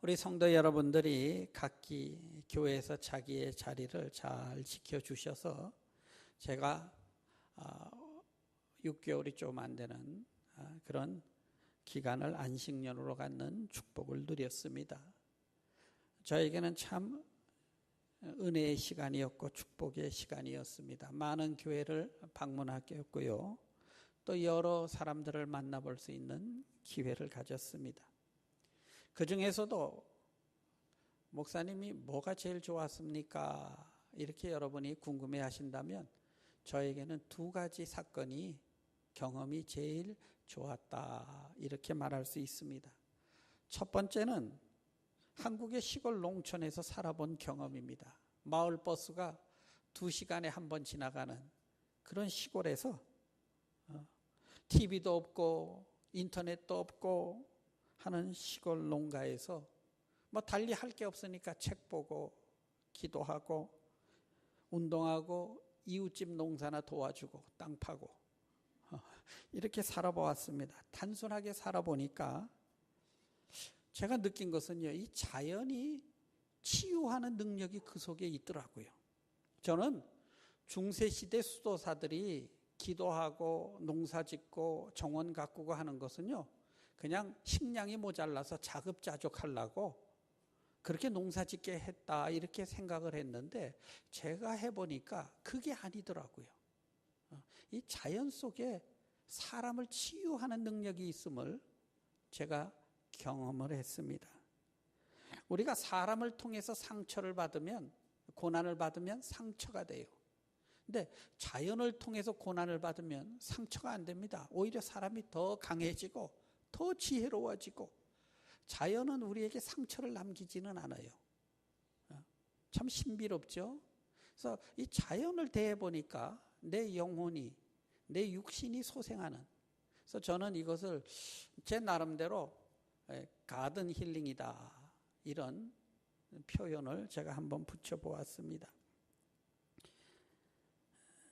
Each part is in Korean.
우리 성도 여러분들이 각기 교회에서 자기의 자리를 잘 지켜주셔서 제가 6개월이 좀 안 되는 그런 기간을 안식년으로 갖는 축복을 누렸습니다. 저에게는 참 은혜의 시간이었고 축복의 시간이었습니다. 많은 교회를 방문하였고요. 또 여러 사람들을 만나볼 수 있는 기회를 가졌습니다. 그 중에서도 목사님이 뭐가 제일 좋았습니까? 이렇게 여러분이 궁금해 하신다면 저에게는 두 가지 사건이 경험이 제일 좋았다 이렇게 말할 수 있습니다. 첫 번째는 한국의 시골 농촌에서 살아본 경험입니다. 마을버스가 2시간에 한 번 지나가는 그런 시골에서 TV도 없고 인터넷도 없고 하는 시골 농가에서 뭐 달리 할 게 없으니까 책 보고 기도하고 운동하고 이웃집 농사나 도와주고 땅 파고 이렇게 살아보았습니다. 단순하게 살아보니까 제가 느낀 것은요, 이 자연이 치유하는 능력이 그 속에 있더라고요. 저는 중세시대 수도사들이 기도하고 농사 짓고 정원 가꾸고 하는 것은요, 그냥 식량이 모자라서 자급자족하려고 그렇게 농사 짓게 했다 이렇게 생각을 했는데 제가 해보니까 그게 아니더라고요. 이 자연 속에 사람을 치유하는 능력이 있음을 제가 경험을 했습니다. 우리가 사람을 통해서 상처를 받으면 고난을 받으면 상처가 돼요. 근데 자연을 통해서 고난을 받으면 상처가 안 됩니다. 오히려 사람이 더 강해지고 더 지혜로워지고 자연은 우리에게 상처를 남기지는 않아요. 참 신비롭죠? 그래서 이 자연을 대해보니까 내 영혼이, 내 육신이 소생하는, 그래서 저는 이것을 제 나름대로 가든 힐링이다 이런 표현을 제가 한번 붙여보았습니다.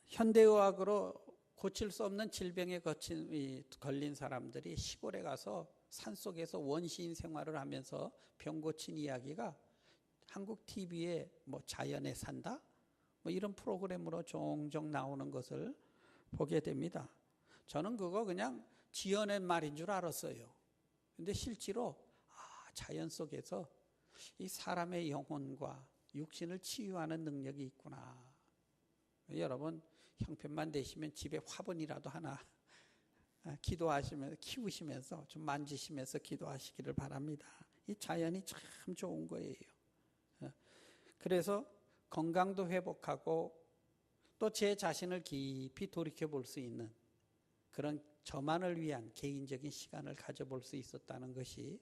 현대의학으로 고칠 수 없는 질병에 걸린 사람들이 시골에 가서 산속에서 원시인 생활을 하면서 병 고친 이야기가 한국 TV에 뭐 자연에 산다? 뭐 이런 프로그램으로 종종 나오는 것을 보게 됩니다. 저는 그거 그냥 지어낸 말인 줄 알았어요. 근데 실제로 자연 속에서 이 사람의 영혼과 육신을 치유하는 능력이 있구나. 여러분 형편만 되시면 집에 화분이라도 하나 기도하시면서 키우시면서 좀 만지시면서 기도하시기를 바랍니다. 이 자연이 참 좋은 거예요. 그래서 건강도 회복하고 또 제 자신을 깊이 돌이켜 볼 수 있는 그런 저만을 위한 개인적인 시간을 가져볼 수 있었다는 것이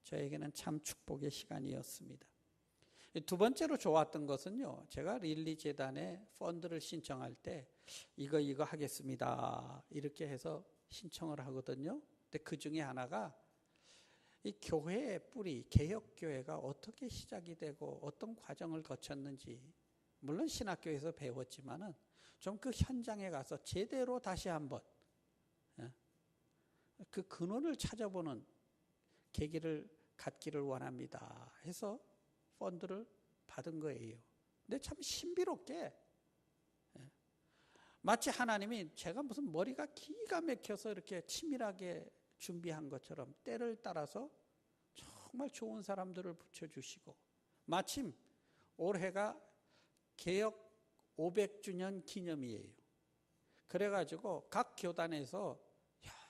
저에게는 참 축복의 시간이었습니다. 두 번째로 좋았던 것은요, 제가 릴리 재단에 펀드를 신청할 때 이거 하겠습니다 이렇게 해서 신청을 하거든요. 근데 그 중에 하나가 이 교회의 뿌리, 개혁교회가 어떻게 시작이 되고 어떤 과정을 거쳤는지, 물론 신학교에서 배웠지만은 좀 그 현장에 가서 제대로 다시 한번 그 근원을 찾아보는 계기를 갖기를 원합니다 해서 펀드를 받은 거예요. 근데 참 신비롭게 마치 하나님이 제가 무슨 머리가 기가 막혀서 이렇게 치밀하게 준비한 것처럼 때를 따라서 정말 좋은 사람들을 붙여주시고, 마침 올해가 개혁 500주년 기념이에요. 그래가지고 각 교단에서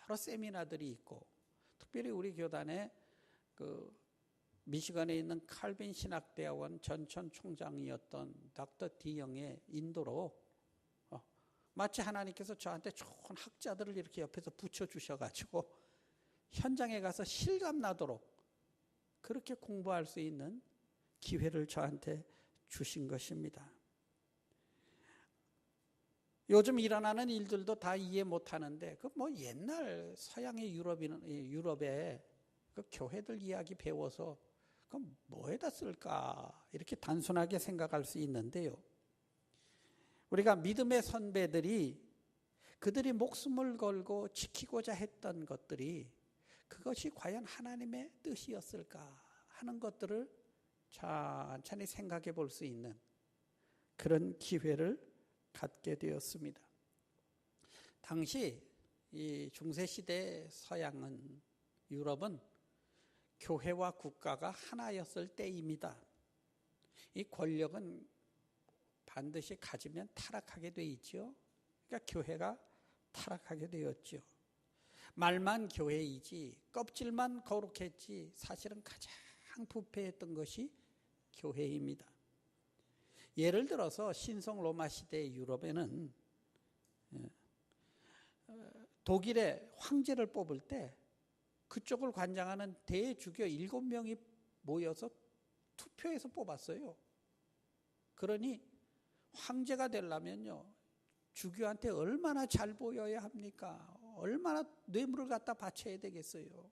여러 세미나들이 있고, 특별히 우리 교단에 미시건에 있는 칼빈 신학대학원 전천 총장이었던 닥터 디영의 인도로 마치 하나님께서 저한테 좋은 학자들을 이렇게 옆에서 붙여주셔가지고 현장에 가서 실감나도록 그렇게 공부할 수 있는 기회를 저한테 주신 것입니다. 요즘 일어나는 일들도 다 이해 못하는데 그 뭐 옛날 서양의 유럽의 그 교회들 이야기 배워서 그럼 뭐에다 쓸까 이렇게 단순하게 생각할 수 있는데요. 우리가 믿음의 선배들이 그들이 목숨을 걸고 지키고자 했던 것들이 그것이 과연 하나님의 뜻이었을까 하는 것들을 천천히 생각해 볼 수 있는 그런 기회를 갖게 되었습니다. 당시 이 중세시대 서양은, 유럽은 교회와 국가가 하나였을 때입니다. 이 권력은 반드시 가지면 타락하게 돼 있죠. 그러니까 교회가 타락하게 되었죠. 말만 교회이지 껍질만 거룩했지 사실은 가장 부패했던 것이 교회입니다. 예를 들어서 신성 로마 시대 유럽에는 독일의 황제를 뽑을 때 그쪽을 관장하는 대주교 7명이 모여서 투표해서 뽑았어요. 그러니 황제가 되려면요, 주교한테 얼마나 잘 보여야 합니까? 얼마나 뇌물을 갖다 바쳐야 되겠어요.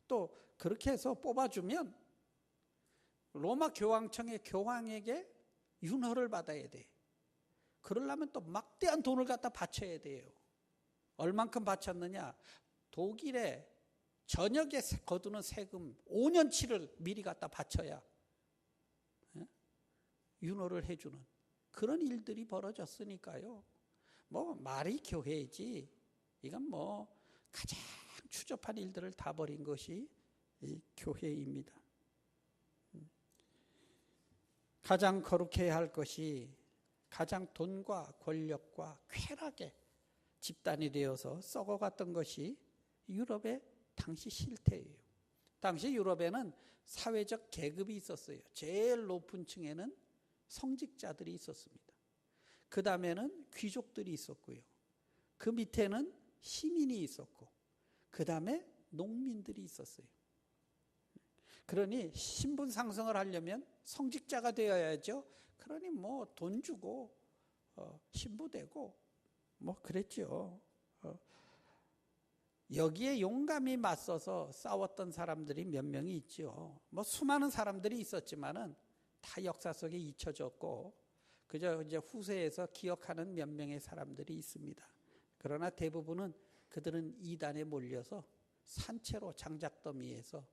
또 그렇게 해서 뽑아주면 로마 교황청의 교황에게 윤허를 받아야 돼. 그러려면 또 막대한 돈을 갖다 바쳐야 돼요. 얼만큼 바쳤느냐? 독일의 전역에 거두는 세금 5년치를 미리 갖다 바쳐야 윤호를 해주는 그런 일들이 벌어졌으니까요. 뭐 말이 교회이지 이건 뭐 가장 추접한 일들을 다 벌인 것이 이 교회입니다. 가장 거룩해야 할 것이 가장 돈과 권력과 쾌락의 집단이 되어서 썩어갔던 것이 유럽의 당시 실태예요. 당시 유럽에는 사회적 계급이 있었어요. 제일 높은 층에는 성직자들이 있었습니다. 그 다음에는 귀족들이 있었고요. 그 밑에는 시민이 있었고, 그 다음에 농민들이 있었어요. 그러니 신분 상승을 하려면 성직자가 되어야죠. 그러니 뭐 돈 주고 신부되고 뭐 그랬죠. 여기에 용감히 맞서서 싸웠던 사람들이 몇 명이 있죠. 뭐 수많은 사람들이 있었지만은 다 역사 속에 잊혀졌고 그저 이제 후세에서 기억하는 몇 명의 사람들이 있습니다. 그러나 대부분은 그들은 이단에 몰려서 산채로 장작더미에서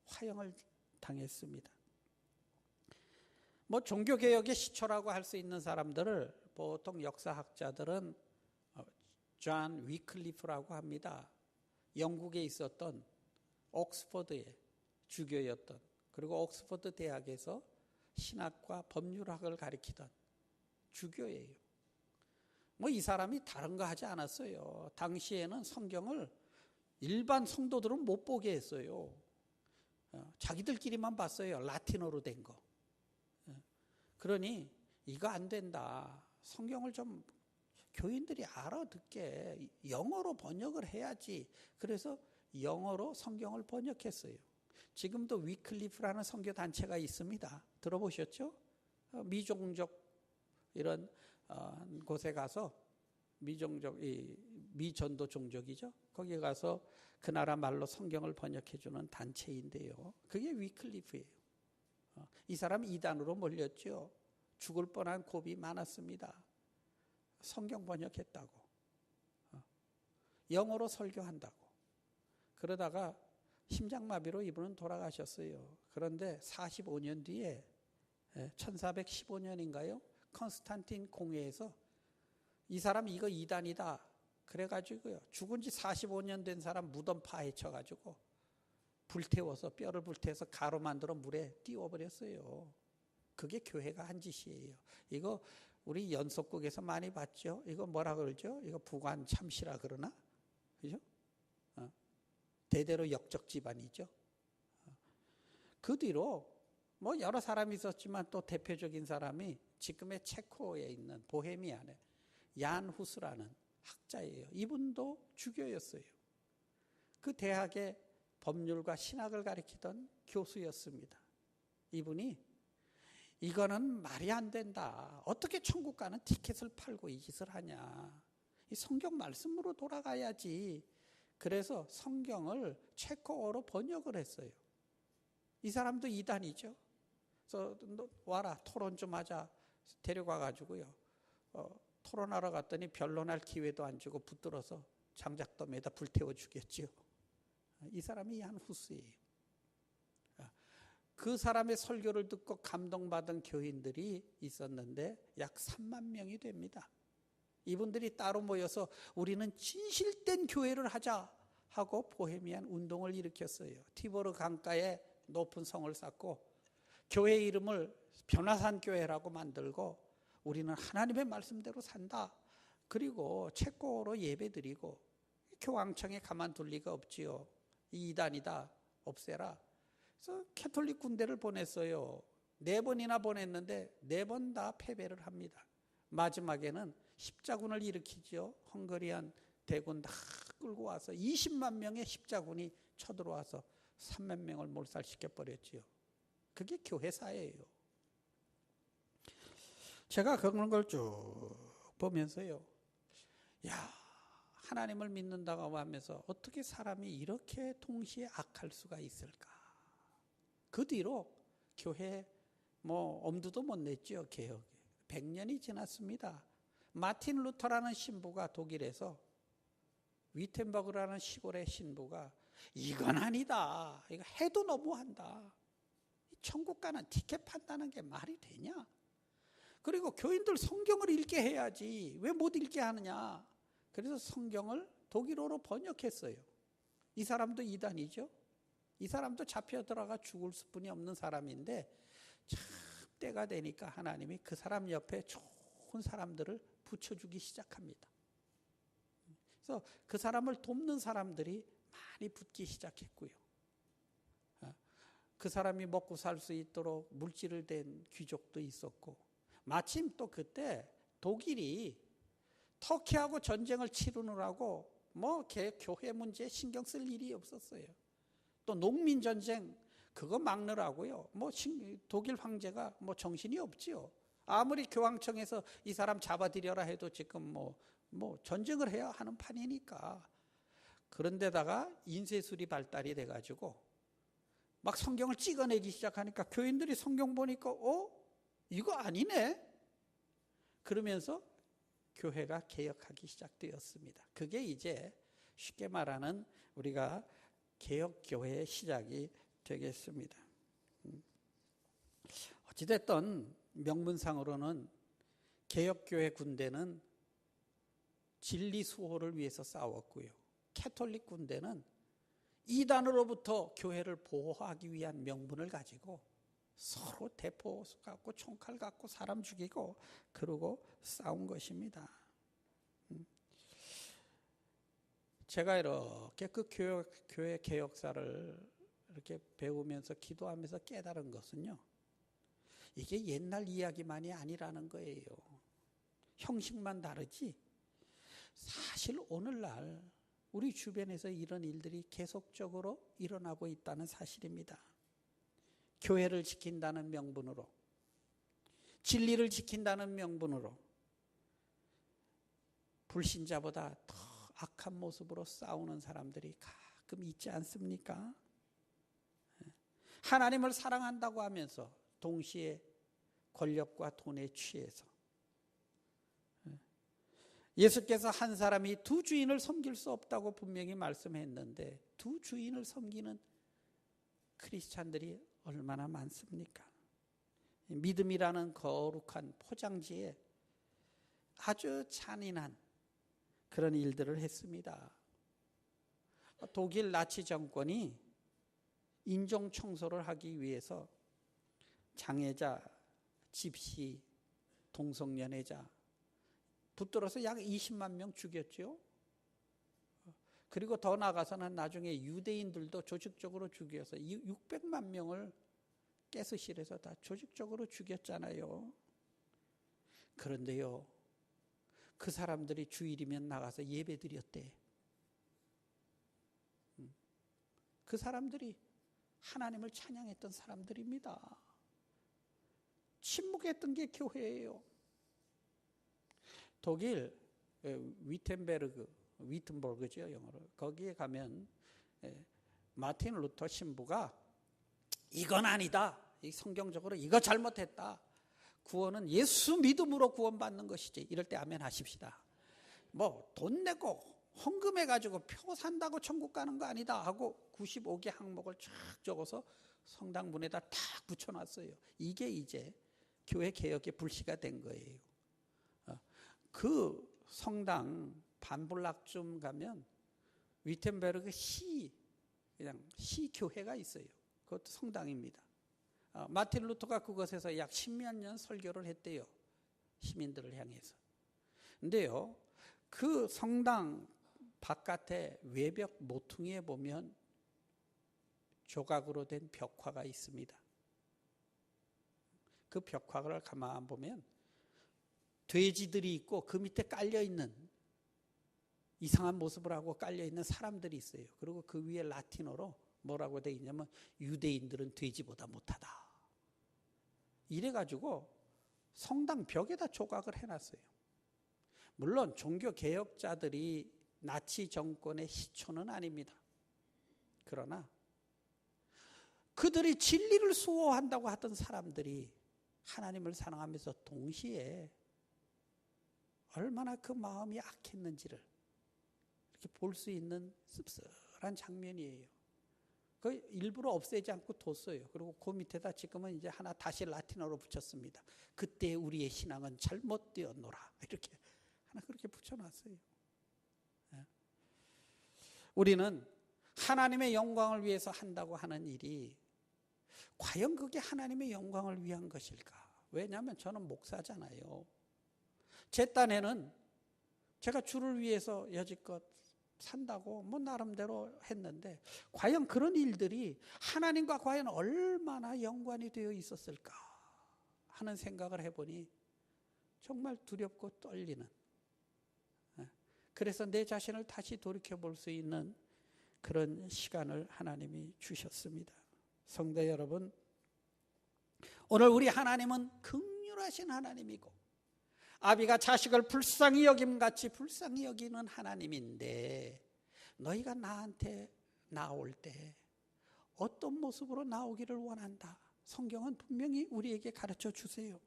화형을 당했습니다. 뭐 종교개혁의 시초라고 할 수 있는 사람들을 보통 역사학자들은 존 위클리프라고 합니다. 영국에 있었던 옥스퍼드의 주교였던, 그리고 옥스퍼드 대학에서 신학과 법률학을 가리키던 주교예요. 뭐 이 사람이 다른 거 하지 않았어요. 당시에는 성경을 일반 성도들은 못 보게 했어요. 자기들끼리만 봤어요. 라틴어로 된 거. 그러니 이거 안 된다. 성경을 좀 교인들이 알아듣게 영어로 번역을 해야지. 그래서 영어로 성경을 번역했어요. 지금도 위클리프라는 선교 단체가 있습니다. 들어보셨죠? 미종족 이런 곳에 가서 미전도 종족이죠. 거기 가서 그 나라 말로 성경을 번역해주는 단체인데요. 그게 위클리프예요. 이 사람 이단으로 몰렸죠. 죽을 뻔한 고비 많았습니다. 성경 번역했다고, 영어로 설교한다고. 그러다가 심장마비로 이분은 돌아가셨어요. 그런데 45년 뒤에 1415년인가요? 컨스탄틴 공회에서 이 사람 이거 이단이다 그래가지고요, 죽은 지 45년 된 사람 무덤 파헤쳐가지고 불태워서, 뼈를 불태워서 가루 만들어 물에 띄워버렸어요. 그게 교회가 한 짓이에요. 이거 우리 연속국에서 많이 봤죠. 이거 뭐라 그러죠? 이거 부관 참시라 그러나? 그죠? 대대로 역적 집안이죠. 그 뒤로 뭐 여러 사람이 있었지만 또 대표적인 사람이 지금의 체코에 있는 보헤미안의 얀 후스라는 학자예요. 이분도 주교였어요. 그 대학의 법률과 신학을 가르치던 교수였습니다. 이분이 이거는 말이 안 된다. 어떻게 천국 가는 티켓을 팔고 이 짓을 하냐. 이 성경 말씀으로 돌아가야지. 그래서 성경을 체코어로 번역을 했어요. 이 사람도 이단이죠. 그래서 너 와라 토론 좀 하자 데려가 가지고요. 토론하러 갔더니 변론할 기회도 안 주고 붙들어서 장작더미에다 불태워 주겠죠. 이 사람이 얀 후스예요. 그 사람의 설교를 듣고 감동받은 교인들이 있었는데 약 3만 명이 됩니다. 이분들이 따로 모여서 우리는 진실된 교회를 하자 하고 보헤미안 운동을 일으켰어요. 티보르 강가에 높은 성을 쌓고 교회 이름을 변화산 교회라고 만들고 우리는 하나님의 말씀대로 산다. 그리고 책고로 예배드리고 교황청에 가만둘 리가 없지요. 이단이다. 없애라. 그래서 캐톨릭 군대를 보냈어요. 4번이나 보냈는데 4번 다 패배를 합니다. 마지막에는 십자군을 일으키죠. 헝가리안 대군 다 끌고 와서 20만 명의 십자군이 쳐들어와서 3만 명을 몰살시켜 버렸지요. 그게 교회사예요. 제가 그런 걸 쭉 보면서요. 야, 하나님을 믿는다고 하면서 어떻게 사람이 이렇게 동시에 악할 수가 있을까? 그 뒤로 교회 엄두도 못 냈죠. 개혁에. 100년이 지났습니다. 마틴 루터라는 신부가 독일에서 위텐버그라는 시골의 신부가 이건 아니다. 이거 해도 너무한다. 천국 가는 티켓 판다는 게 말이 되냐? 그리고 교인들 성경을 읽게 해야지. 왜 못 읽게 하느냐? 그래서 성경을 독일어로 번역했어요. 이 사람도 이단이죠. 이 사람도 잡혀 들어가 죽을 수뿐이 없는 사람인데 참 때가 되니까 하나님이 그 사람 옆에 좋은 사람들을 붙여주기 시작합니다. 그래서 그 사람을 돕는 사람들이 많이 붙기 시작했고요. 그 사람이 먹고 살 수 있도록 물질을 댄 귀족도 있었고, 마침 또 그때 독일이 터키하고 전쟁을 치르느라고 교회 문제에 신경 쓸 일이 없었어요. 또 농민 전쟁 그거 막느라고요. 독일 황제가 정신이 없지요. 아무리 교황청에서 이 사람 잡아들여라 해도 지금 전쟁을 해야 하는 판이니까. 그런데다가 인쇄술이 발달이 돼가지고 막 성경을 찍어내기 시작하니까 교인들이 성경 보니까 이거 아니네. 그러면서 교회가 개혁하기 시작되었습니다. 그게 이제 쉽게 말하는 우리가 개혁교회의 시작이 되겠습니다. 어찌됐든 명문상으로는 개혁교회 군대는 진리 수호를 위해서 싸웠고요. 캐톨릭 군대는 이단으로부터 교회를 보호하기 위한 명분을 가지고 서로 대포 갖고 총칼 갖고 사람 죽이고 그러고 싸운 것입니다. 제가 이렇게 그 교회 개혁사를 이렇게 배우면서 기도하면서 깨달은 것은요. 이게 옛날 이야기만이 아니라는 거예요. 형식만 다르지 사실 오늘날 우리 주변에서 이런 일들이 계속적으로 일어나고 있다는 사실입니다. 교회를 지킨다는 명분으로, 진리를 지킨다는 명분으로 불신자보다 더 악한 모습으로 싸우는 사람들이 가끔 있지 않습니까? 하나님을 사랑한다고 하면서 동시에 권력과 돈에 취해서 예수께서 한 사람이 두 주인을 섬길 수 없다고 분명히 말씀했는데 두 주인을 섬기는 크리스찬들이 얼마나 많습니까? 믿음이라는 거룩한 포장지에 아주 잔인한 그런 일들을 했습니다. 독일 나치 정권이 인종 청소를 하기 위해서 장애자, 집시, 동성연애자 붙들어서 약 20만 명 죽였죠. 그리고 더 나아가서는 나중에 유대인들도 조직적으로 죽여서 600만 명을 가스실에서 다 조직적으로 죽였잖아요. 그런데요, 그 사람들이 주일이면 나가서 예배 드렸대. 그 사람들이 하나님을 찬양했던 사람들입니다. 침묵했던 게 교회예요. 독일 위튼버그죠, 영어로. 거기에 가면 마틴 루터 신부가 이건 아니다. 성경적으로 이거 잘못했다. 구원은 예수 믿음으로 구원받는 것이지. 이럴 때 아멘 하십시다. 돈 내고 헌금해가지고 표 산다고 천국 가는 거 아니다 하고 95개 항목을 쫙 적어서 성당 문에다 탁 붙여놨어요. 이게 이제 교회 개혁의 불씨가 된 거예요. 그 성당 반블락쯤 가면 위텐베르그 그냥 시교회가 있어요. 그것도 성당입니다. 마틴 루터가 그곳에서 약 10몇 년 설교를 했대요. 시민들을 향해서. 근데요, 그 성당 바깥에 외벽 모퉁이에 보면 조각으로 된 벽화가 있습니다. 그 벽화를 가만 보면 돼지들이 있고 그 밑에 깔려있는 이상한 모습을 하고 깔려있는 사람들이 있어요. 그리고 그 위에 라틴어로 뭐라고 되어 있냐면 유대인들은 돼지보다 못하다. 이래가지고 성당 벽에다 조각을 해놨어요. 물론 종교개혁자들이 나치 정권의 시초는 아닙니다. 그러나 그들이 진리를 수호한다고 하던 사람들이 하나님을 사랑하면서 동시에 얼마나 그 마음이 악했는지를 이렇게 볼 수 있는 씁쓸한 장면이에요. 그 일부러 없애지 않고 뒀어요. 그리고 그 밑에다 지금은 이제 하나 다시 라틴어로 붙였습니다. 그때 우리의 신앙은 잘못되었노라. 이렇게 하나 그렇게 붙여놨어요. 우리는 하나님의 영광을 위해서 한다고 하는 일이 과연 그게 하나님의 영광을 위한 것일까? 왜냐하면 저는 목사잖아요. 제 딴에는 제가 주를 위해서 여지껏 산다고 뭐 나름대로 했는데 과연 그런 일들이 하나님과 과연 얼마나 연관이 되어 있었을까 하는 생각을 해보니 정말 두렵고 떨리는, 그래서 내 자신을 다시 돌이켜볼 수 있는 그런 시간을 하나님이 주셨습니다. 성도 여러분, 오늘 우리 하나님은 긍휼하신 하나님이고 아비가 자식을 불쌍히 여김같이 불쌍히 여기는 하나님인데 너희가 나한테 나올 때 어떤 모습으로 나오기를 원한다. 성경은 분명히 우리에게 가르쳐 주세요.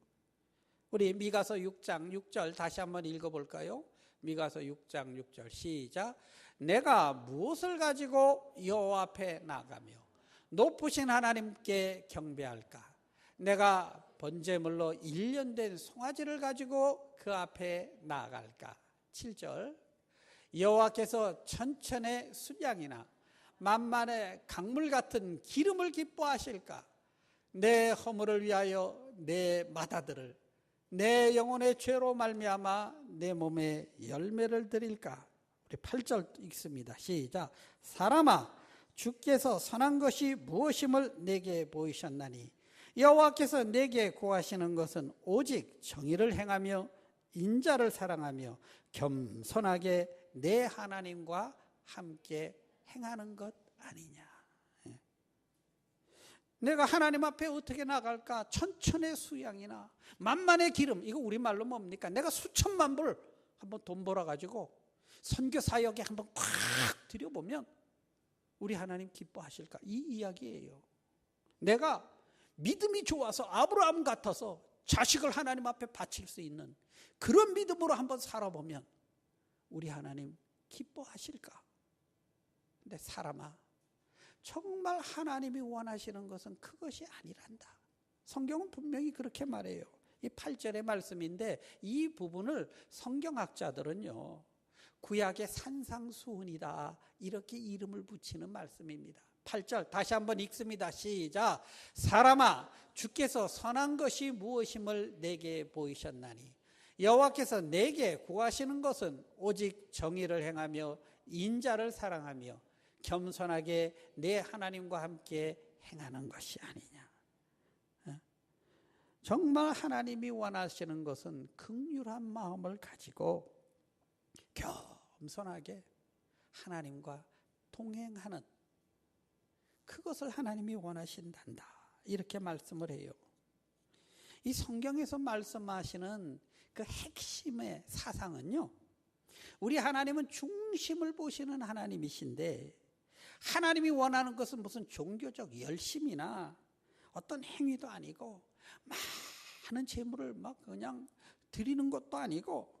우리 미가서 6장 6절 다시 한번 읽어볼까요? 미가서 6장 6절 시작. 내가 무엇을 가지고 여호와 앞에 나가며 높으신 하나님께 경배할까? 내가 번제물로 1년 된 송아지를 가지고 그 앞에 나아갈까? 7절. 여호와께서 천천의 순양이나 만만의 강물 같은 기름을 기뻐하실까? 내 허물을 위하여 내 맏아들을 내 영혼의 죄로 말미암아 내 몸에 열매를 드릴까? 우리 8절 읽습니다. 시작. 사람아, 주께서 선한 것이 무엇임을 내게 보이셨나니 여호와께서 내게 구하시는 것은 오직 정의를 행하며 인자를 사랑하며 겸손하게 내 하나님과 함께 행하는 것 아니냐. 내가 하나님 앞에 어떻게 나갈까? 천천의 수양이나 만만의 기름, 이거 우리말로 뭡니까? 내가 수천만 불 한번 돈 벌어가지고 선교 사역에 한번 콱 들여보면 우리 하나님 기뻐하실까? 이 이야기예요. 내가 믿음이 좋아서 아브라함 같아서 자식을 하나님 앞에 바칠 수 있는 그런 믿음으로 한번 살아보면 우리 하나님 기뻐하실까? 근데 사람아, 정말 하나님이 원하시는 것은 그것이 아니란다. 성경은 분명히 그렇게 말해요. 이 8절의 말씀인데 이 부분을 성경학자들은요, 구약의 산상수훈이다 이렇게 이름을 붙이는 말씀입니다. 8절 다시 한번 읽습니다. 시작. 사람아, 주께서 선한 것이 무엇임을 내게 보이셨나니 여호와께서 내게 구하시는 것은 오직 정의를 행하며 인자를 사랑하며 겸손하게 내 하나님과 함께 행하는 것이 아니냐. 정말 하나님이 원하시는 것은 긍휼한 마음을 가지고 겸손하게 하나님과 동행하는, 그것을 하나님이 원하신단다 이렇게 말씀을 해요. 이 성경에서 말씀하시는 그 핵심의 사상은요, 우리 하나님은 중심을 보시는 하나님이신데 하나님이 원하는 것은 무슨 종교적 열심이나 어떤 행위도 아니고 많은 재물을 막 그냥 드리는 것도 아니고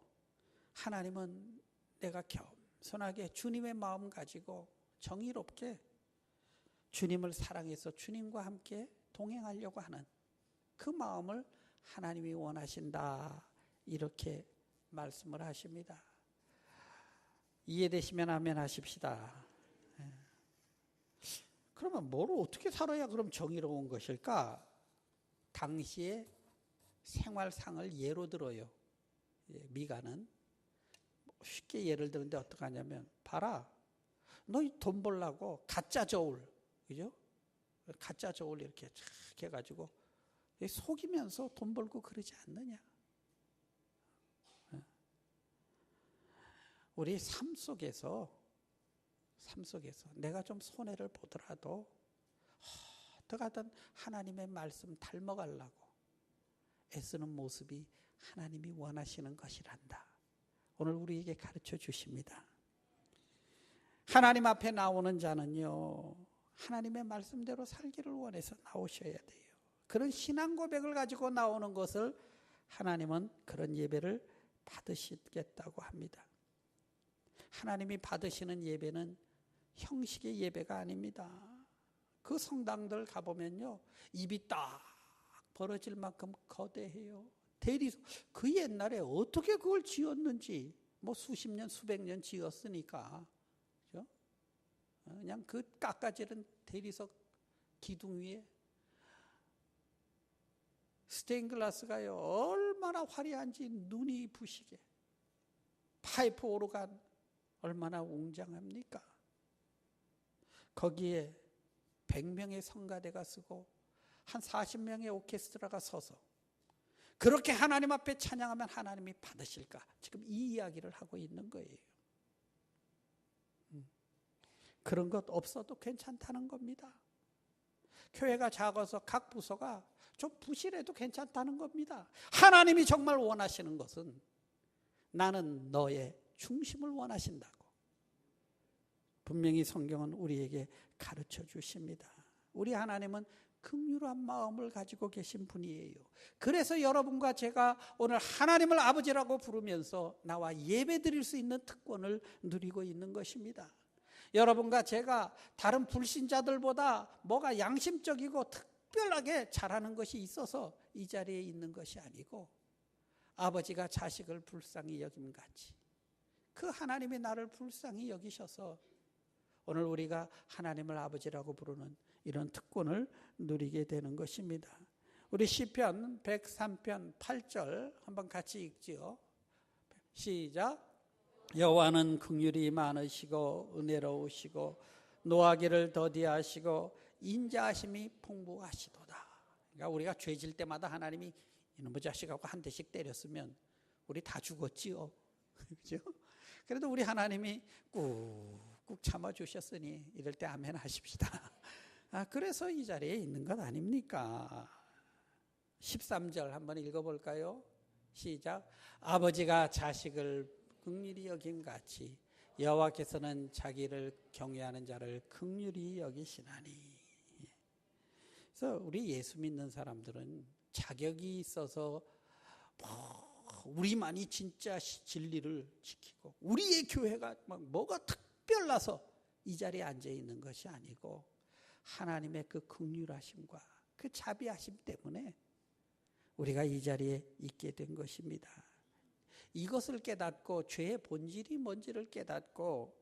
하나님은 내가 겸손하게 주님의 마음 가지고 정의롭게 주님을 사랑해서 주님과 함께 동행하려고 하는 그 마음을 하나님이 원하신다. 이렇게 말씀을 하십니다. 이해되시면 아멘 하십시다. 그러면 뭘 어떻게 살아야 그럼 정의로운 것일까? 당시의 생활상을 예로 들어요. 미가는 쉽게 예를 들는데 어떻게 하냐면, 봐라, 너 돈 벌라고 가짜 저울, 그죠? 가짜 저울 이렇게 쫙 해가지고 속이면서 돈 벌고 그러지 않느냐? 우리 삶 속에서 내가 좀 손해를 보더라도 어떻게든 하나님의 말씀 닮아가려고 애쓰는 모습이 하나님이 원하시는 것이란다. 오늘 우리에게 가르쳐 주십니다. 하나님 앞에 나오는 자는요, 하나님의 말씀대로 살기를 원해서 나오셔야 돼요. 그런 신앙 고백을 가지고 나오는 것을 하나님은 그런 예배를 받으시겠다고 합니다. 하나님이 받으시는 예배는 형식의 예배가 아닙니다. 그 성당들 가보면요, 입이 딱 벌어질 만큼 거대해요. 대리석, 그 옛날에 어떻게 그걸 지었는지, 뭐 수십 년, 수백 년 지었으니까, 그죠? 그냥 그 깎아지른 대리석 기둥 위에 스테인글라스가요, 얼마나 화려한지 눈이 부시게, 파이프 오르간 얼마나 웅장합니까? 거기에 100명의 성가대가 쓰고 한 40명의 오케스트라가 서서 그렇게 하나님 앞에 찬양하면 하나님이 받으실까? 지금 이 이야기를 하고 있는 거예요. 그런 것 없어도 괜찮다는 겁니다. 교회가 작아서 각 부서가 좀 부실해도 괜찮다는 겁니다. 하나님이 정말 원하시는 것은 나는 너의 중심을 원하신다고 분명히 성경은 우리에게 가르쳐 주십니다. 우리 하나님은 긍휼한 마음을 가지고 계신 분이에요. 그래서 여러분과 제가 오늘 하나님을 아버지라고 부르면서 나와 예배 드릴 수 있는 특권을 누리고 있는 것입니다. 여러분과 제가 다른 불신자들보다 뭐가 양심적이고 특별하게 잘하는 것이 있어서 이 자리에 있는 것이 아니고, 아버지가 자식을 불쌍히 여김같이 그 하나님이 나를 불쌍히 여기셔서 오늘 우리가 하나님을 아버지라고 부르는 이런 특권을 누리게 되는 것입니다. 우리 시편 103편 8절 한번 같이 읽지요. 시작. 여호와는 긍휼이 많으시고 은혜로우시고 노하기를 더디하시고 인자하심이 풍부하시도다. 그러니까 우리가 죄질 때마다 하나님이 이놈의 자식하고 한 대씩 때렸으면 우리 다 죽었지요. 그렇죠? 그래도 우리 하나님이 꾹꾹 참아주셨으니 이럴 때 아멘 하십시다. 그래서 이 자리에 있는 것 아닙니까? 13절 한번 읽어볼까요? 시작. 아버지가 자식을 긍휼히 여김같이 여호와께서는 자기를 경외하는 자를 긍휼히 여기시나니. 그래서 우리 예수 믿는 사람들은 자격이 있어서 우리만이 진짜 진리를 지키고 우리의 교회가 막 뭐가 특별나서 이 자리에 앉아 있는 것이 아니고 하나님의 그 긍휼하심과 그 자비하심 때문에 우리가 이 자리에 있게 된 것입니다. 이것을 깨닫고 죄의 본질이 뭔지를 깨닫고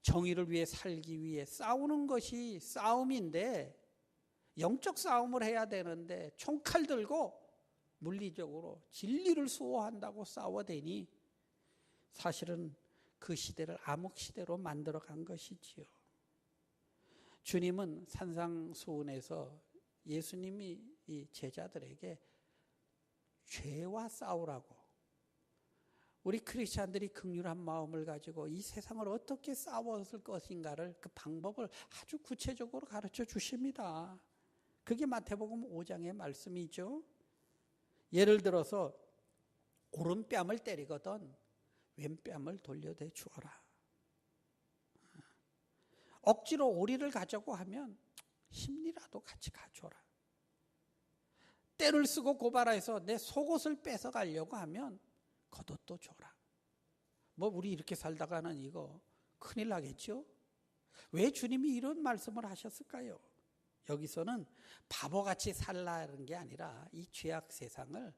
정의를 위해 살기 위해 싸우는 것이 싸움인데, 영적 싸움을 해야 되는데 총칼 들고 물리적으로 진리를 수호한다고 싸워대니 사실은 그 시대를 암흑시대로 만들어간 것이지요. 주님은 산상수훈에서 예수님이 이 제자들에게 죄와 싸우라고, 우리 크리스찬들이 긍휼한 마음을 가지고 이 세상을 어떻게 싸웠을 것인가를 그 방법을 아주 구체적으로 가르쳐 주십니다. 그게 마태복음 5장의 말씀이죠. 예를 들어서 오른뺨을 때리거든 왼뺨을 돌려대 주어라. 억지로 오리를 가자고 하면 힘이라도 같이 가져라. 때를 쓰고 고발해서 내 속옷을 뺏어가려고 하면 겉옷도 줘라. 뭐 우리 이렇게 살다가는 이거 큰일 나겠죠? 왜 주님이 이런 말씀을 하셨을까요? 여기서는 바보같이 살라는 게 아니라 이 죄악 세상을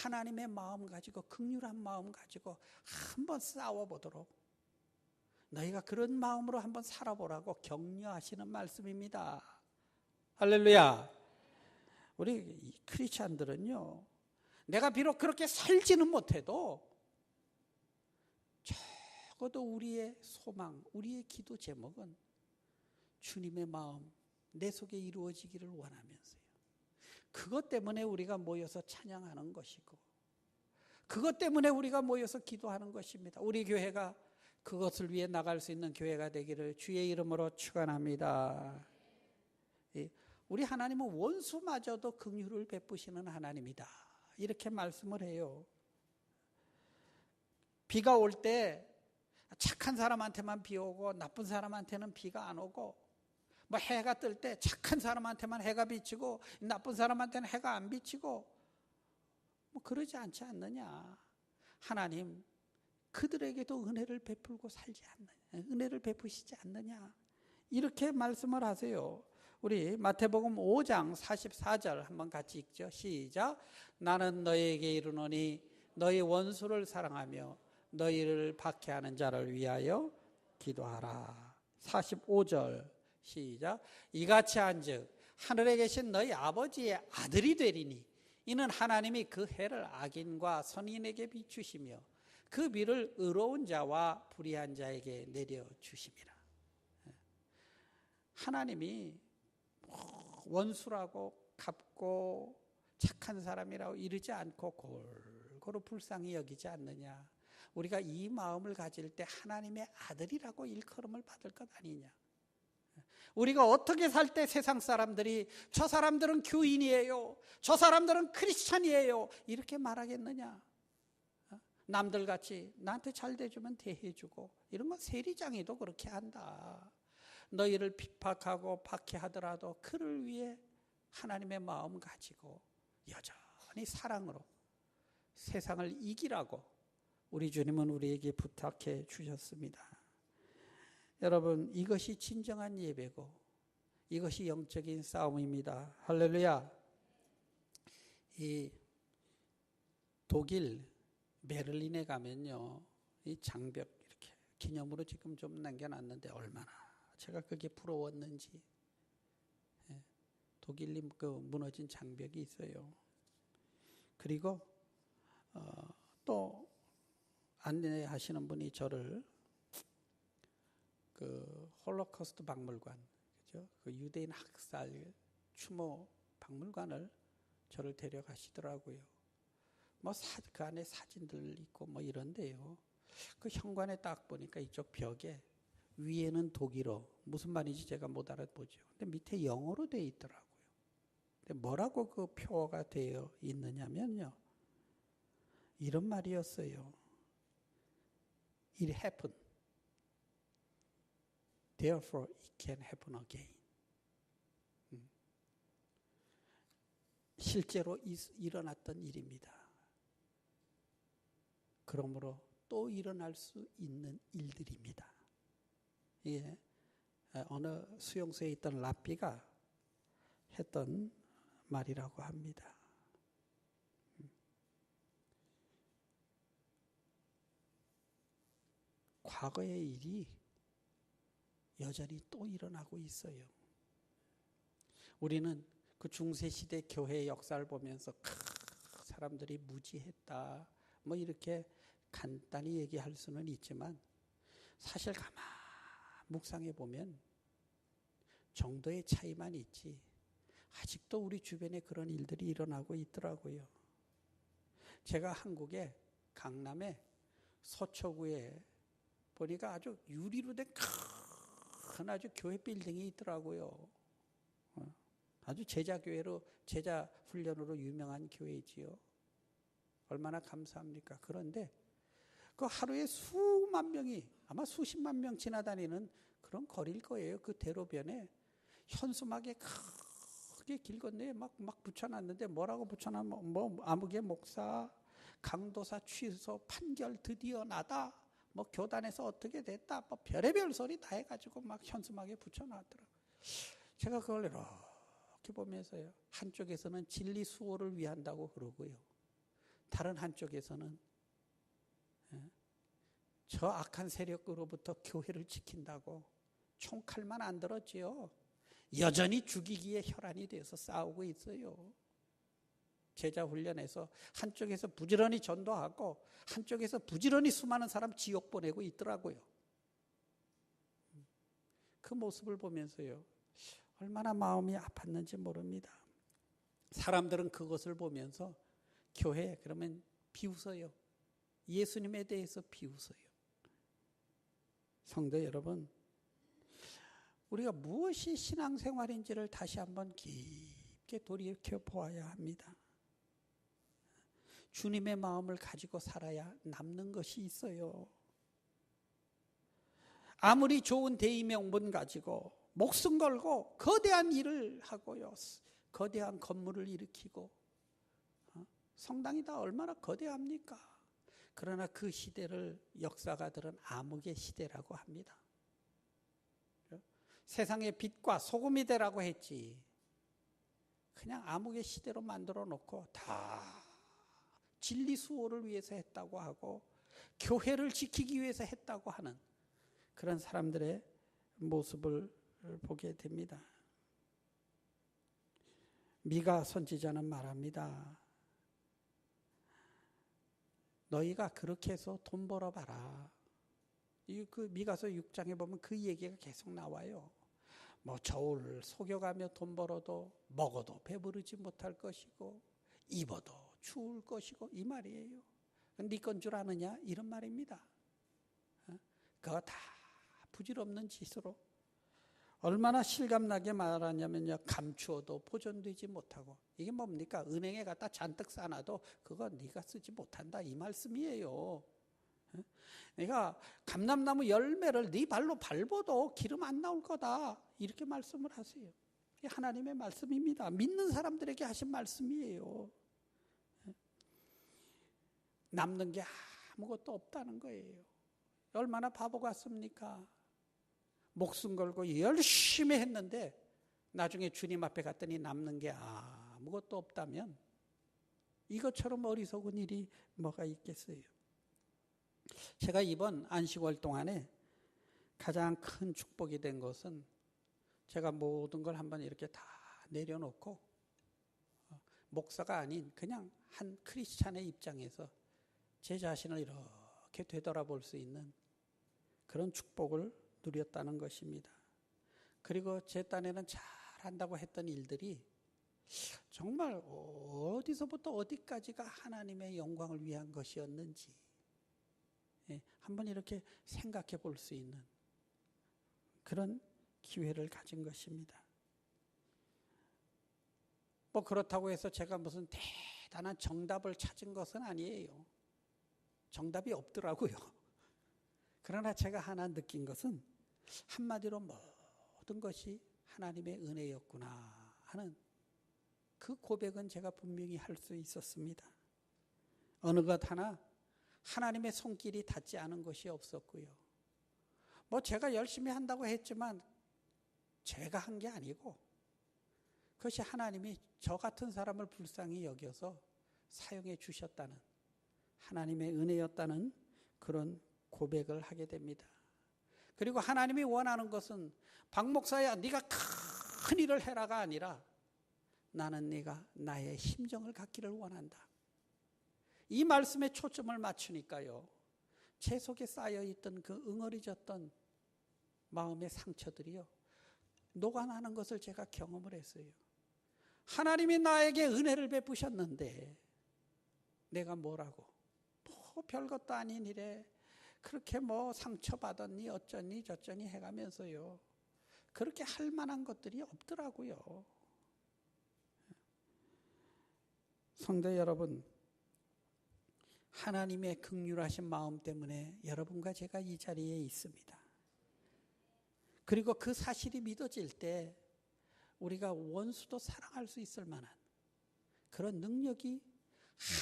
하나님의 마음 가지고 긍휼한 마음 가지고 한번 싸워보도록 너희가 그런 마음으로 한번 살아보라고 격려하시는 말씀입니다. 할렐루야. 우리 크리스찬들은요, 내가 비록 그렇게 살지는 못해도 적어도 우리의 소망, 우리의 기도 제목은 주님의 마음 내 속에 이루어지기를 원하면서요. 그것 때문에 우리가 모여서 찬양하는 것이고, 그것 때문에 우리가 모여서 기도하는 것입니다. 우리 교회가 그것을 위해 나갈 수 있는 교회가 되기를 주의 이름으로 축원합니다. 우리 하나님은 원수마저도 긍휼을 베푸시는 하나님이다, 이렇게 말씀을 해요. 비가 올 때 착한 사람한테만 비 오고 나쁜 사람한테는 비가 안 오고, 뭐 해가 뜰 때 착한 사람한테만 해가 비치고 나쁜 사람한테는 해가 안 비치고, 뭐 그러지 않지 않느냐. 하나님 그들에게도 은혜를 베풀고 살지 않느냐, 은혜를 베푸시지 않느냐, 이렇게 말씀을 하세요. 우리 마태복음 5장 44절 한번 같이 읽죠. 시작. 나는 너희에게 이르노니 너희 원수를 사랑하며 너희를 박해하는 자를 위하여 기도하라. 45절 시작. 이같이 한즉 하늘에 계신 너희 아버지의 아들이 되리니 이는 하나님이 그 해를 악인과 선인에게 비추시며 그 비를 의로운 자와 불의한 자에게 내려주심이라. 하나님이 원수라고 갚고 착한 사람이라고 이르지 않고 골고루 불쌍히 여기지 않느냐. 우리가 이 마음을 가질 때 하나님의 아들이라고 일컬음을 받을 것 아니냐. 우리가 어떻게 살 때 세상 사람들이 저 사람들은 교인이에요, 저 사람들은 크리스찬이에요, 이렇게 말하겠느냐. 남들같이 나한테 잘 대주면 대해주고, 이런 건 세리장이도 그렇게 한다. 너희를 핍박하고 박해하더라도 그를 위해 하나님의 마음 가지고 여전히 사랑으로 세상을 이기라고 우리 주님은 우리에게 부탁해 주셨습니다. 여러분, 이것이 진정한 예배고 이것이 영적인 싸움입니다. 할렐루야. 이 독일 베를린에 가면요, 이 장벽 이렇게 기념으로 지금 좀 남겨놨는데 얼마나 제가 그게 부러웠는지. 독일이 그 무너진 장벽이 있어요. 그리고 또 안내하시는 분이 저를 그 홀로코스트 박물관, 그죠? 그 유대인 학살 추모 박물관을 저를 데려가시더라고요. 뭐 그 안에 사진들 있고 뭐 이런데요. 그 현관에 딱 보니까 이쪽 벽에 위에는 독일어, 무슨 말인지 제가 못 알아보죠. 근데 밑에 영어로 되어 있더라고요. 근데 뭐라고 그 표어가 되어 있느냐면요, 이런 말이었어요. It happened. Therefore it can happen again. 실제로 일어났던 일입니다. 그러므로 또 일어날 수 있는 일들입니다. 예, 어느 수용소에 있던 랍비가 했던 말이라고 합니다. 과거의 일이 여전히 또 일어나고 있어요. 우리는 그 중세시대 교회의 역사를 보면서 사람들이 무지했다, 뭐 이렇게 간단히 얘기할 수는 있지만 사실 가만 묵상해 보면 정도의 차이만 있지 아직도 우리 주변에 그런 일들이 일어나고 있더라고요. 제가 한국의 강남의 서초구에 보니까 아주 유리로 된 큰 아주 교회 빌딩이 있더라고요. 아주 제자교회로, 제자 훈련으로 유명한 교회지요. 얼마나 감사합니까? 그런데 그 하루에 수만 명이, 아마 수십만 명 지나다니는 그런 거리일 거예요. 그 대로변에 현수막에 크게 길 건너에 막 붙여놨는데 뭐라고 붙여놨냐면 뭐 아무개 목사 강도사 취소 판결 드디어 나다, 뭐 교단에서 어떻게 됐다, 뭐 별의별 소리 다 해가지고 막 현수막에 붙여놨더라고요. 제가 그걸 이렇게 보면서요, 한쪽에서는 진리 수호를 위한다고 그러고요, 다른 한쪽에서는 저 악한 세력으로부터 교회를 지킨다고 총칼만 안 들었지요. 여전히 죽이기에 혈안이 돼서 싸우고 있어요. 제자 훈련에서 한쪽에서 부지런히 전도하고 한쪽에서 부지런히 수많은 사람 지옥 보내고 있더라고요. 그 모습을 보면서요, 얼마나 마음이 아팠는지 모릅니다. 사람들은 그것을 보면서 교회 그러면 비웃어요. 예수님에 대해서 비웃어요. 성도 여러분, 우리가 무엇이 신앙생활인지를 다시 한번 깊게 돌이켜 보아야 합니다. 주님의 마음을 가지고 살아야 남는 것이 있어요. 아무리 좋은 대의명분 가지고 목숨 걸고 거대한 일을 하고요, 거대한 건물을 일으키고, 성당이 다 얼마나 거대합니까? 그러나 그 시대를 역사가들은 암흑의 시대라고 합니다. 세상의 빛과 소금이 되라고 했지, 그냥 암흑의 시대로 만들어 놓고 다 진리 수호를 위해서 했다고 하고 교회를 지키기 위해서 했다고 하는 그런 사람들의 모습을 보게 됩니다. 미가 선지자는 말합니다. 너희가 그렇게 해서 돈 벌어봐라. 그 미가서 6장에 보면 그 얘기가 계속 나와요. 뭐 저울을 속여가며 돈 벌어도 먹어도 배부르지 못할 것이고 입어도 추울 것이고, 이 말이에요. 네 건 줄 아느냐, 이런 말입니다. 그거 다 부질없는 짓으로 얼마나 실감나게 말하냐면요, 감추어도 보존되지 못하고, 이게 뭡니까? 은행에 갖다 잔뜩 싸놔도 그거 네가 쓰지 못한다, 이 말씀이에요. 내가 감람나무 열매를 네 발로 밟아도 기름 안 나올 거다, 이렇게 말씀을 하세요. 이게 하나님의 말씀입니다. 믿는 사람들에게 하신 말씀이에요. 남는 게 아무것도 없다는 거예요. 얼마나 바보 같습니까? 목숨 걸고 열심히 했는데 나중에 주님 앞에 갔더니 남는 게 아무것도 없다면 이것처럼 어리석은 일이 뭐가 있겠어요. 제가 이번 안식월 동안에 가장 큰 축복이 된 것은, 제가 모든 걸 한번 이렇게 다 내려놓고 목사가 아닌 그냥 한 크리스찬의 입장에서 제 자신을 이렇게 되돌아볼 수 있는 그런 축복을 누렸다는 것입니다. 그리고 제 딴에는 잘한다고 했던 일들이 정말 어디서부터 어디까지가 하나님의 영광을 위한 것이었는지 한번 이렇게 생각해 볼 수 있는 그런 기회를 가진 것입니다. 뭐 그렇다고 해서 제가 무슨 대단한 정답을 찾은 것은 아니에요. 정답이 없더라고요. 그러나 제가 하나 느낀 것은 한마디로 모든 것이 하나님의 은혜였구나 하는 그 고백은 제가 분명히 할 수 있었습니다. 어느 것 하나 하나님의 손길이 닿지 않은 것이 없었고요. 뭐 제가 열심히 한다고 했지만 제가 한 게 아니고 그것이 하나님이 저 같은 사람을 불쌍히 여겨서 사용해 주셨다는 하나님의 은혜였다는 그런 고백을 하게 됩니다. 그리고 하나님이 원하는 것은 박 목사야 네가 큰 일을 해라가 아니라 나는 네가 나의 심정을 갖기를 원한다. 이 말씀에 초점을 맞추니까요, 제 속에 쌓여있던 그 응어리졌던 마음의 상처들이요 녹아나는 것을 제가 경험을 했어요. 하나님이 나에게 은혜를 베푸셨는데 내가 뭐라고 뭐 별것도 아닌 일에 그렇게 뭐 상처받았니 어쩌니 저쩌니 해가면서요 그렇게 할 만한 것들이 없더라고요. 성도 여러분, 하나님의 긍휼하신 마음 때문에 여러분과 제가 이 자리에 있습니다. 그리고 그 사실이 믿어질 때 우리가 원수도 사랑할 수 있을 만한 그런 능력이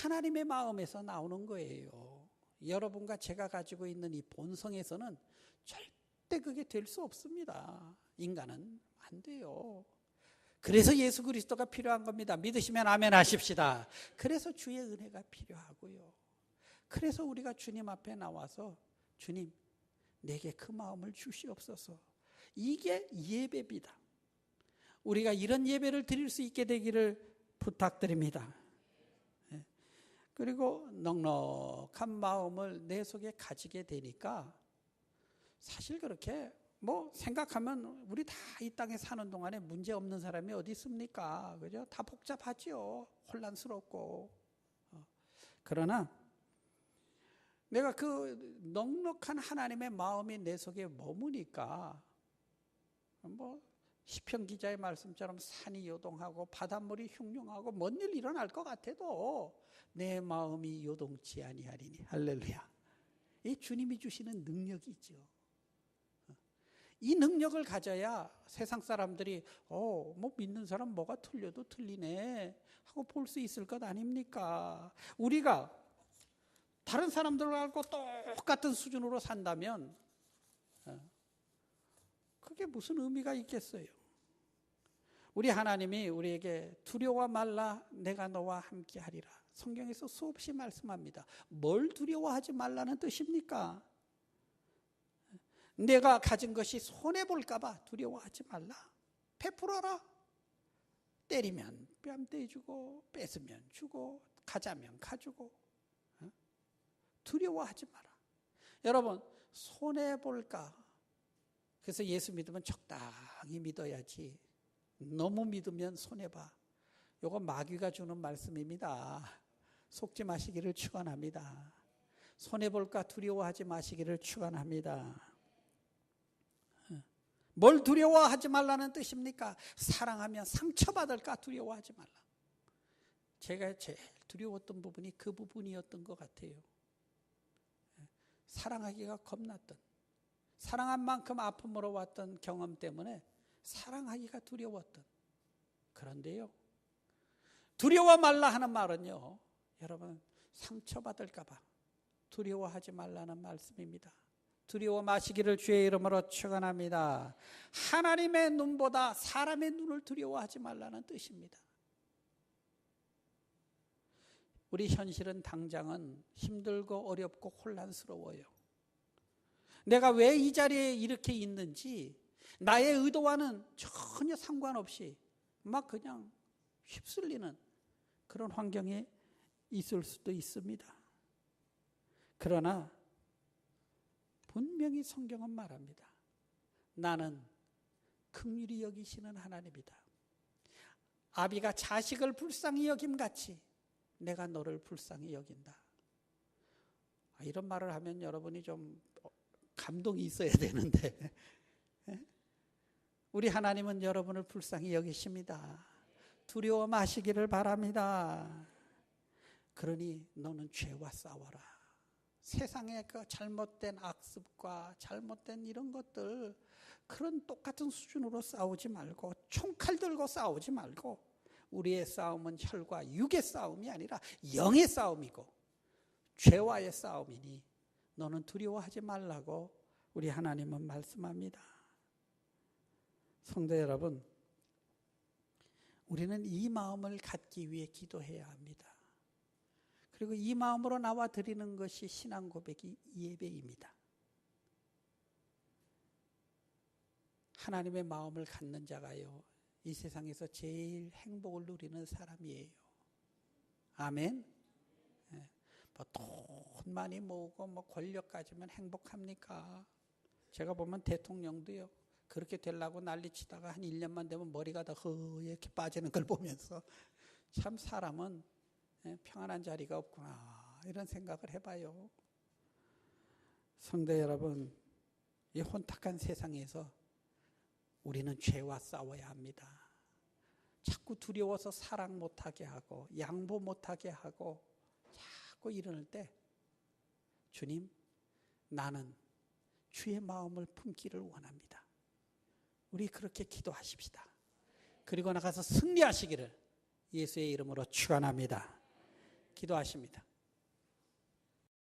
하나님의 마음에서 나오는 거예요. 여러분과 제가 가지고 있는 이 본성에서는 절대 그게 될 수 없습니다. 인간은 안 돼요. 그래서 예수 그리스도가 필요한 겁니다. 믿으시면 아멘 하십시다. 그래서 주의 은혜가 필요하고요. 그래서 우리가 주님 앞에 나와서 주님, 내게 그 마음을 주시옵소서. 이게 예배입니다. 우리가 이런 예배를 드릴 수 있게 되기를 부탁드립니다. 그리고 넉넉한 마음을 내 속에 가지게 되니까 사실 그렇게 생각하면 우리 다 이 땅에 사는 동안에 문제 없는 사람이 어디 있습니까? 그죠? 다 복잡하지요. 혼란스럽고. 그러나 내가 그 넉넉한 하나님의 마음이 내 속에 머무니까 시편 기자의 말씀처럼 산이 요동하고 바닷물이 흉흉하고 뭔 일 일어날 것 같아도 내 마음이 요동치 아니하리니. 할렐루야. 이 주님이 주시는 능력이죠. 이 능력을 가져야 세상 사람들이 믿는 사람 뭐가 틀려도 틀리네 하고 볼 수 있을 것 아닙니까? 우리가 다른 사람들하고 똑같은 수준으로 산다면 그게 무슨 의미가 있겠어요? 우리 하나님이 우리에게 두려워 말라 내가 너와 함께 하리라. 성경에서 수없이 말씀합니다. 뭘 두려워하지 말라는 뜻입니까? 내가 가진 것이 손해볼까 봐 두려워하지 말라. 베풀어라. 때리면 뺨 떼주고 뺏으면 주고 가자면 가주고. 두려워하지 마라. 여러분, 손해볼까? 그래서 예수 믿으면 적당히 믿어야지. 너무 믿으면 손해봐. 이거 마귀가 주는 말씀입니다. 속지 마시기를 축원합니다. 손해볼까 두려워하지 마시기를 축원합니다. 뭘 두려워하지 말라는 뜻입니까? 사랑하면 상처받을까 두려워하지 말라. 제가 제일 두려웠던 부분이 그 부분이었던 것 같아요. 사랑하기가 겁났던, 사랑한 만큼 아픔으로 왔던 경험 때문에 사랑하기가 두려웠던. 그런데요, 두려워 말라 하는 말은요, 여러분 상처받을까 봐 두려워하지 말라는 말씀입니다. 두려워 마시기를 주의 이름으로 축원합니다. 하나님의 눈보다 사람의 눈을 두려워하지 말라는 뜻입니다. 우리 현실은 당장은 힘들고 어렵고 혼란스러워요. 내가 왜 이 자리에 이렇게 있는지 나의 의도와는 전혀 상관없이 막 그냥 휩쓸리는 그런 환경에 있을 수도 있습니다. 그러나 분명히 성경은 말합니다. 나는 긍휼히 여기시는 하나님이다. 아비가 자식을 불쌍히 여김같이 내가 너를 불쌍히 여긴다. 이런 말을 하면 여러분이 좀 감동이 있어야 되는데 우리 하나님은 여러분을 불쌍히 여기십니다. 두려워 마시기를 바랍니다. 그러니 너는 죄와 싸워라. 세상의 그 잘못된 악습과 잘못된 이런 것들, 그런 똑같은 수준으로 싸우지 말고, 총칼 들고 싸우지 말고, 우리의 싸움은 혈과 육의 싸움이 아니라 영의 싸움이고 죄와의 싸움이니 너는 두려워하지 말라고 우리 하나님은 말씀합니다. 성도 여러분, 우리는 이 마음을 갖기 위해 기도해야 합니다. 그리고 이 마음으로 나와 드리는 것이 신앙 고백이 예배입니다. 하나님의 마음을 갖는 자가요, 이 세상에서 제일 행복을 누리는 사람이에요. 아멘. 돈 많이 모으고 권력 가지면 행복합니까? 제가 보면 대통령도요, 그렇게 되려고 난리치다가 한 1년만 되면 머리가 다 허옇게 빠지는 걸 보면서 참 사람은 평안한 자리가 없구나, 이런 생각을 해봐요. 성도 여러분, 이 혼탁한 세상에서 우리는 죄와 싸워야 합니다. 자꾸 두려워서 사랑 못하게 하고 양보 못하게 하고 자꾸 이러는 때, 주님, 나는 주의 마음을 품기를 원합니다. 우리 그렇게 기도하십시다. 그리고 나가서 승리하시기를 예수의 이름으로 축원합니다. 기도하십니다.